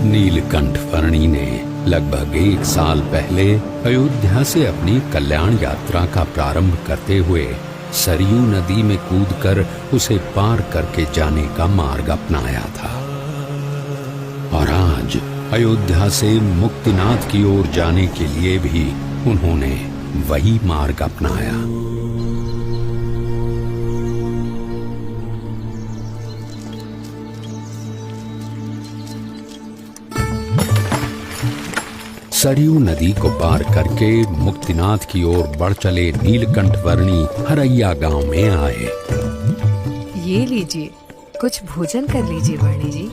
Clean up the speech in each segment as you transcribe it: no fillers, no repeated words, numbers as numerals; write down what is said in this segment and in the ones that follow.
नीलकंठ वर्णी ने लगभग 1 साल पहले अयोध्या से अपनी कल्याण यात्रा का प्रारंभ करते हुए सरयू नदी में कूदकर उसे पार करके जाने का मार्ग अपनाया था। और आज अयोध्या से मुक्तिनाथ की ओर जाने के लिए भी उन्होंने वही मार्ग अपनाया। सरयू नदी को पार करके मुक्तिनाथ की ओर बढ़ चले नीलकंठ वर्णी हरैया गांव में आए। ये लीजिए, कुछ भोजन कर लीजिए वर्णी जी।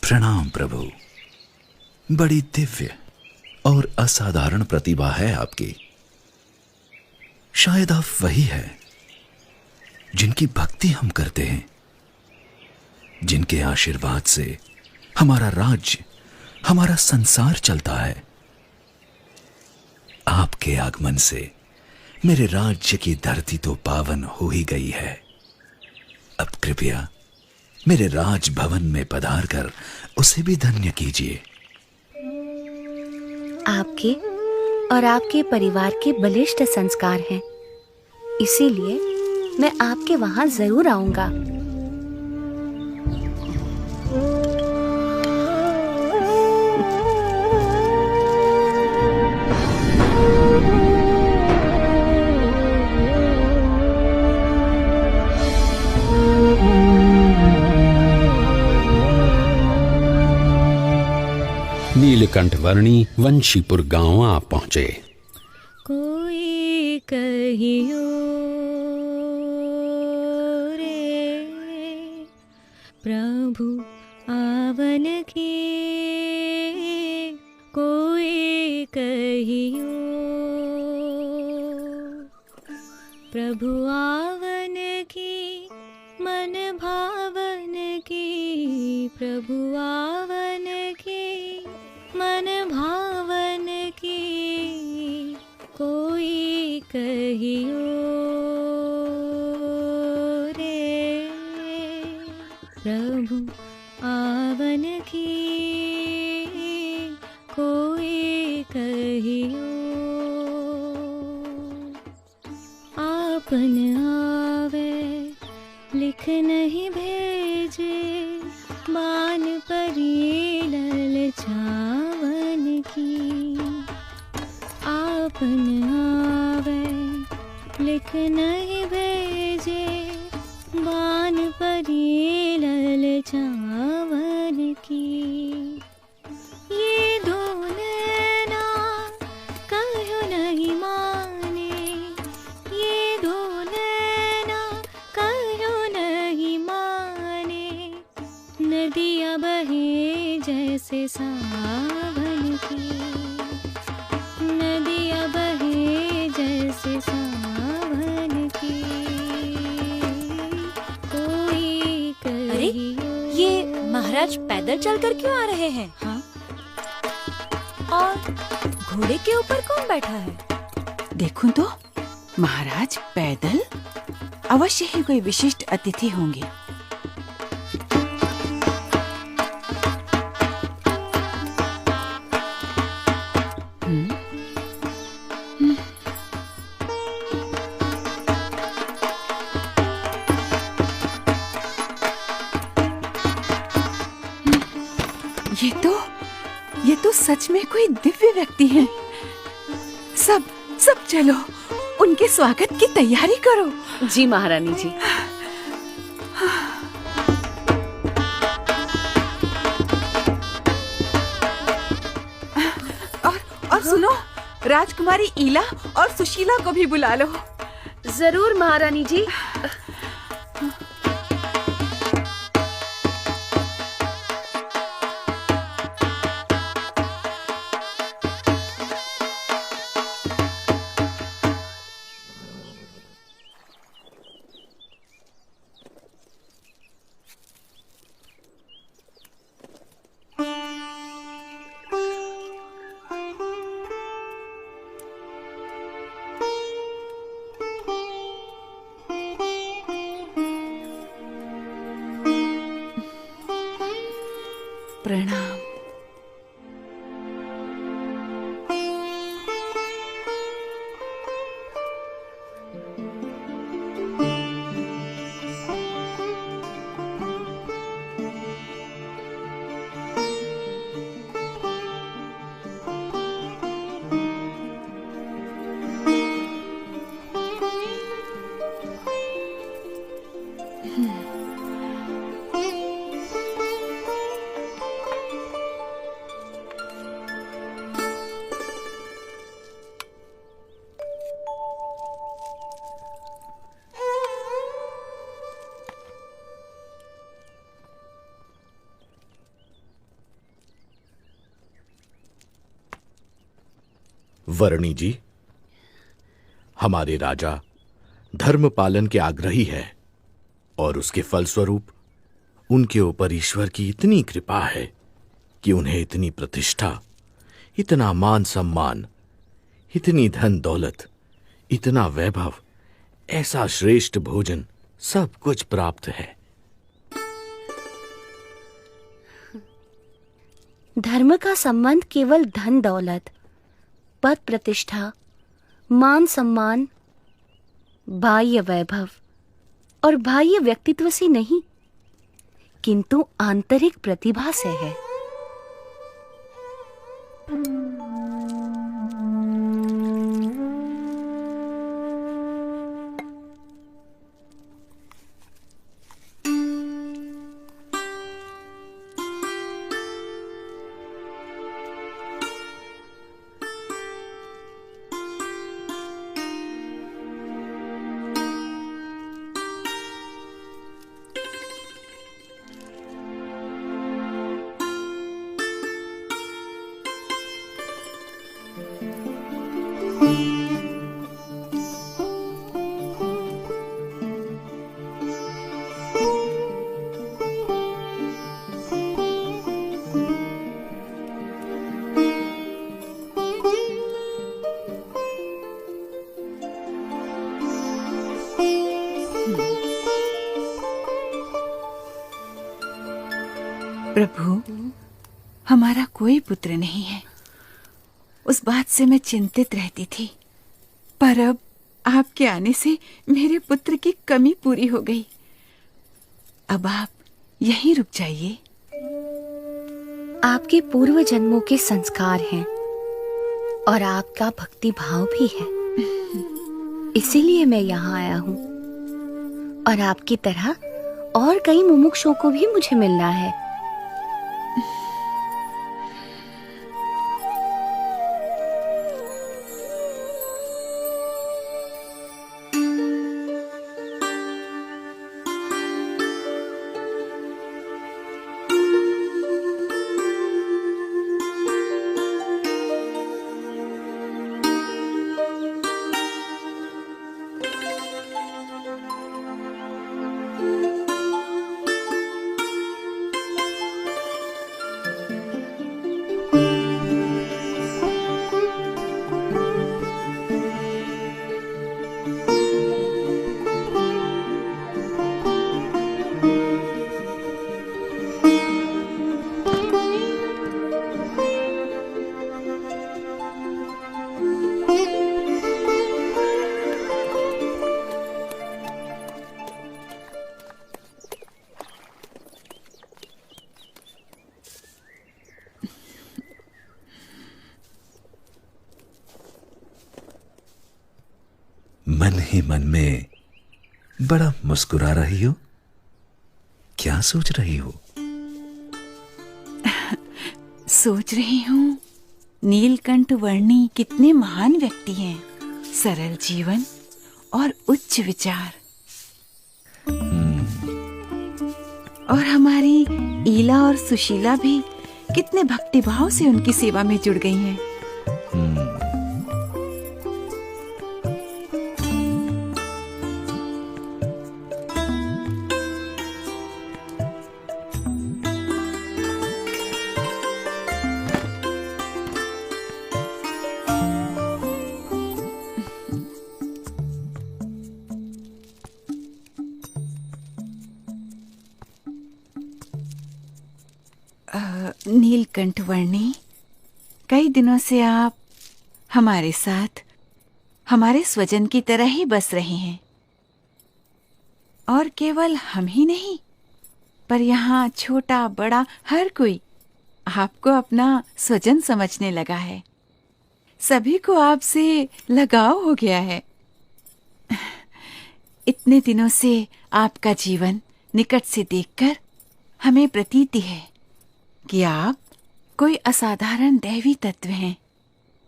प्रणाम प्रभु। बड़ी दिव्य और असाधारण प्रतिभा है आपकी। शायद आप वही है जिनकी भक्ति हम करते हैं, जिनके आशीर्वाद से हमारा राज्य, हमारा संसार चलता है। आपके आगमन से मेरे राज्य की धरती तो पावन हो ही गई है। अब कृपया मेरे राजभवन में पधार कर उसे भी धन्य कीजिए। आपके और आपके परिवार के बलिष्ठ संस्कार हैं, इसीलिए मैं आपके वहां जरूर आऊंगा। नीलकंठ वर्णी वंशीपुर गांव आ पहुंचे। कोई कहियो रे प्रभु आवन की, कोई कहियो प्रभु आवन की, मन भावन की, प्रभु आवन की, मन भावन की, कोई कहियो रे प्रभु आवन की, कोई कहियो। आपन आवे लिख नहीं भेजे, मान परी ललचावन की। आपन आवे लिख नहीं भेजे, बान परी ललचावन की। ये दो नैना कहो नहीं माने, ये दो नैना कहो नहीं माने, नदियाँ बहे जैसे सावन की, नदियाँ बहे जैसे सावन की, कोई कहियो। ये महाराज पैदल चलकर क्यों आ रहे हैं? हाँ? और घोड़े के ऊपर कौन बैठा है? देखूं तो महाराज पैदल, अवश्य ही कोई विशिष्ट अतिथि होंगे। ये तो सच में कोई दिव्य व्यक्ति हैं। सब चलो, उनके स्वागत की तैयारी करो। जी महारानी जी। और सुनो, राजकुमारी ईला और सुशीला को भी बुला लो। जरूर महारानी जी। प्रणाम। वर्णी जी, हमारे राजा धर्म पालन के आग्रही है और उसके फलस्वरूप उनके ऊपर ईश्वर की इतनी कृपा है कि उन्हें इतनी प्रतिष्ठा, इतना मान सम्मान, इतनी धन दौलत, इतना वैभव, ऐसा श्रेष्ठ भोजन, सब कुछ प्राप्त है। धर्म का संबंध केवल धन दौलत, पद प्रतिष्ठा, मान सम्मान, बाह्य वैभव और बाह्य व्यक्तित्व से नहीं, किंतु आंतरिक प्रतिभा से है। प्रभु, हमारा कोई पुत्र नहीं है। उस बात से मैं चिंतित रहती थी, पर अब आपके आने से मेरे पुत्र की कमी पूरी हो गई। अब आप यहीं रुक जाइए। आपके पूर्व जन्मों के संस्कार हैं और आपका भक्ति भाव भी है, इसीलिए मैं यहाँ आया हूँ। और आपकी तरह और कई मुमुक्षुओं को भी मुझे मिलना है। मन ही मन में बड़ा मुस्कुरा रही हो, क्या सोच रही हो? सोच रही हूँ नीलकंठ वर्णी कितने महान व्यक्ति हैं, सरल जीवन और उच्च विचार। और हमारी ईला और सुशीला भी कितने भक्तिभाव से उनकी सेवा में जुड़ गई हैं। नीलकंठ वर्णी, कई दिनों से आप हमारे साथ हमारे स्वजन की तरह ही बस रहे हैं। और केवल हम ही नहीं, पर यहाँ छोटा बड़ा हर कोई आपको अपना स्वजन समझने लगा है। सभी को आपसे लगाव हो गया है। इतने दिनों से आपका जीवन निकट से देखकर हमें प्रतीति है कि आप कोई असाधारण दैवी तत्व हैं,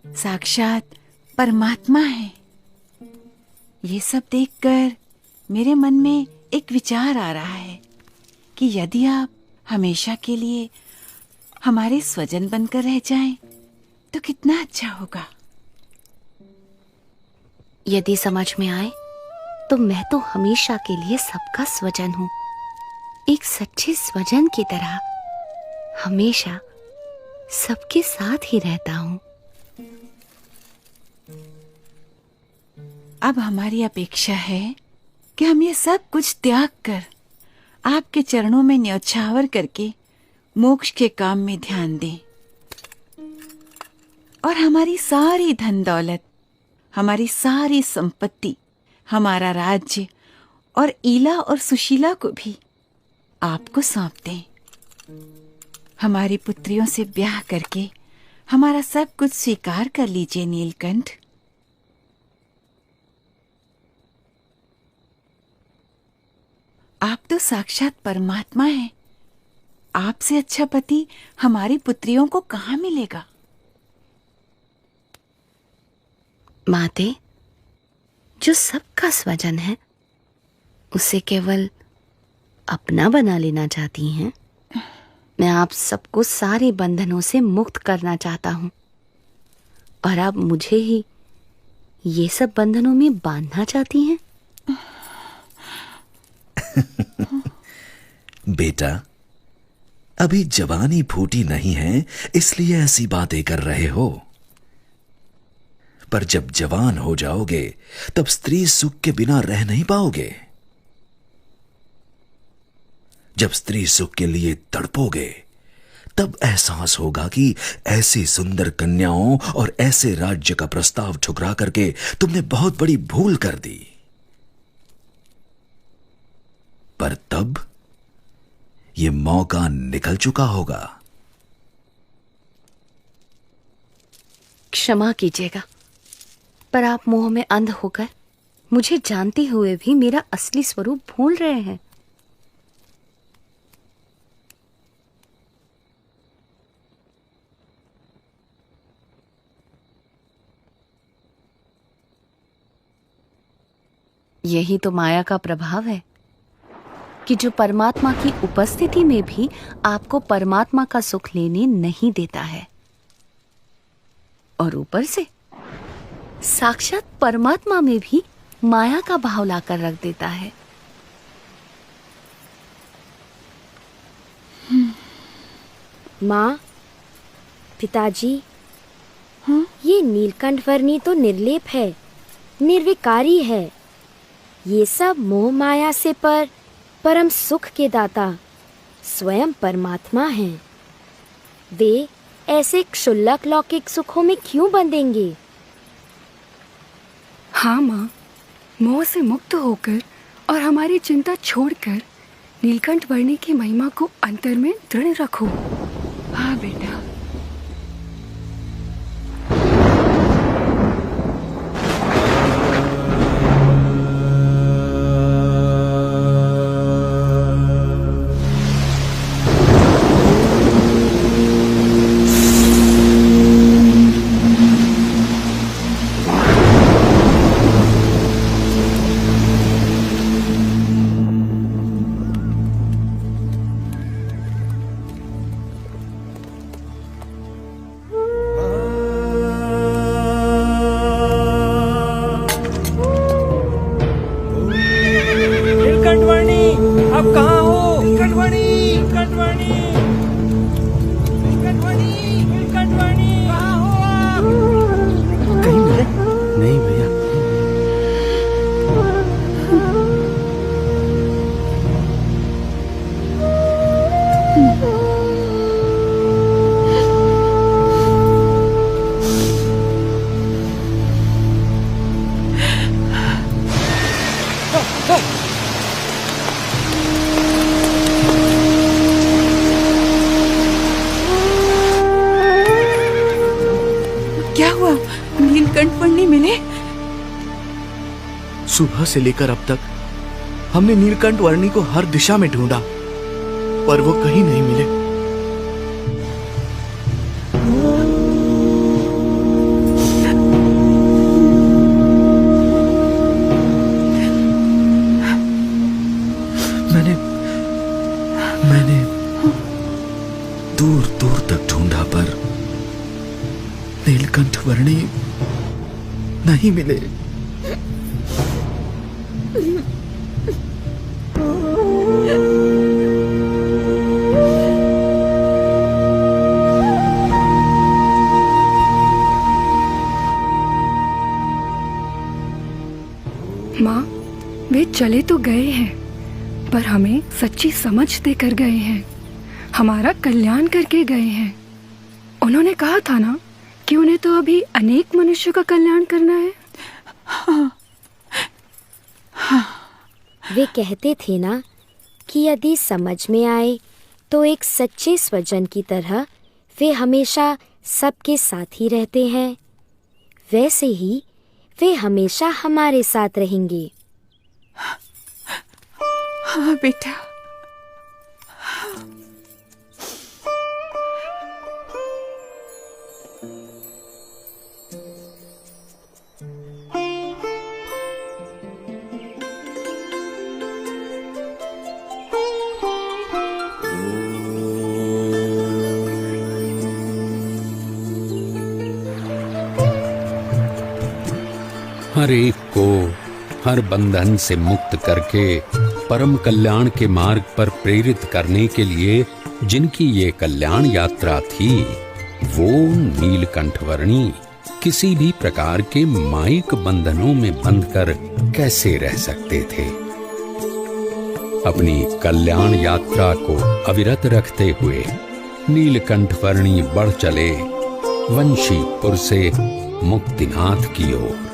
साक्षात परमात्मा हैं। ये सब देखकर मेरे मन में एक विचार आ रहा है कि यदि आप हमेशा के लिए हमारे स्वजन बनकर रह जाएं, तो कितना अच्छा होगा। यदि समझ में आए तो मैं तो हमेशा के लिए सबका स्वजन हूँ, एक सच्चे स्वजन की तरह हमेशा सबके साथ ही रहता हूँ। अब हमारी अपेक्षा है कि हम ये सब कुछ त्याग कर आपके चरणों में न्यौछावर करके मोक्ष के काम में ध्यान दें। और हमारी सारी धन दौलत, हमारी सारी संपत्ति, हमारा राज्य और ईला और सुशीला को भी आपको सौंप दें। हमारी पुत्रियों से ब्याह करके हमारा सब कुछ स्वीकार कर लीजिए नीलकंठ। आप तो साक्षात परमात्मा हैं। आपसे अच्छा पति हमारी पुत्रियों को कहाँ मिलेगा? माते, जो सबका स्वजन है उसे केवल अपना बना लेना चाहती हैं। मैं आप सबको सारे बंधनों से मुक्त करना चाहता हूँ और अब मुझे ही ये सब बंधनों में बांधना चाहती हैं? बेटा, अभी जवानी फूटी नहीं है, इसलिए ऐसी बातें कर रहे हो। पर जब जवान हो जाओगे तब स्त्री सुख के बिना रह नहीं पाओगे। जब स्त्री सुख के लिए तड़पोगे तब एहसास होगा कि ऐसी सुंदर कन्याओं और ऐसे राज्य का प्रस्ताव ठुकरा करके तुमने बहुत बड़ी भूल कर दी। पर तब ये मौका निकल चुका होगा। क्षमा कीजिएगा, पर आप मोह में अंध होकर मुझे जानते हुए भी मेरा असली स्वरूप भूल रहे हैं। यही तो माया का प्रभाव है कि जो परमात्मा की उपस्थिति में भी आपको परमात्मा का सुख लेने नहीं देता है, और ऊपर से साक्षात परमात्मा में भी माया का भाव लाकर रख देता है। माँ, पिताजी, ये नीलकंठ वर्णी तो निर्लेप है, निर्विकारी है। ये सब मोह माया से परम सुख के दाता स्वयं परमात्मा हैं। वे ऐसे क्षुल्लक लौकिक सुखों में क्यों बंधेंगे? हाँ माँ, मोह से मुक्त होकर और हमारी चिंता छोड़कर नीलकंठ वर्णी की महिमा को अंतर में दृढ़ रखो। हाँ बेटा। क्या हुआ? नीलकंठ वर्णी मिले? सुबह से लेकर अब तक हमने नीलकंठ वर्णी को हर दिशा में ढूंढा, पर वो कहीं नहीं मिले। मैंने दूर दूर तक ढूंढा, पर नीलकंठ वर्णी नहीं मिले। माँ, वे चले तो गए हैं, पर हमें सच्ची समझ देकर गए हैं, हमारा कल्याण करके गए हैं। उन्होंने कहा था ना कि उन्हें तो अभी अनेक मनुष्यों का कल्याण करना है। हाँ। हाँ। वे कहते थे ना कि यदि समझ में आए तो एक सच्चे स्वजन की तरह वे हमेशा सबके साथ ही रहते हैं, वैसे ही वे हमेशा हमारे साथ रहेंगे। हाँ बेटा। हर एक को हर बंधन से मुक्त करके परम कल्याण के मार्ग पर प्रेरित करने के लिए जिनकी ये कल्याण यात्रा थी, वो नीलकंठवर्णी किसी भी प्रकार के मायिक बंधनों में बंधकर कैसे रह सकते थे। अपनी कल्याण यात्रा को अविरत रखते हुए नीलकंठवर्णी बढ़ चले वंशीपुर से मुक्तिनाथ की ओर।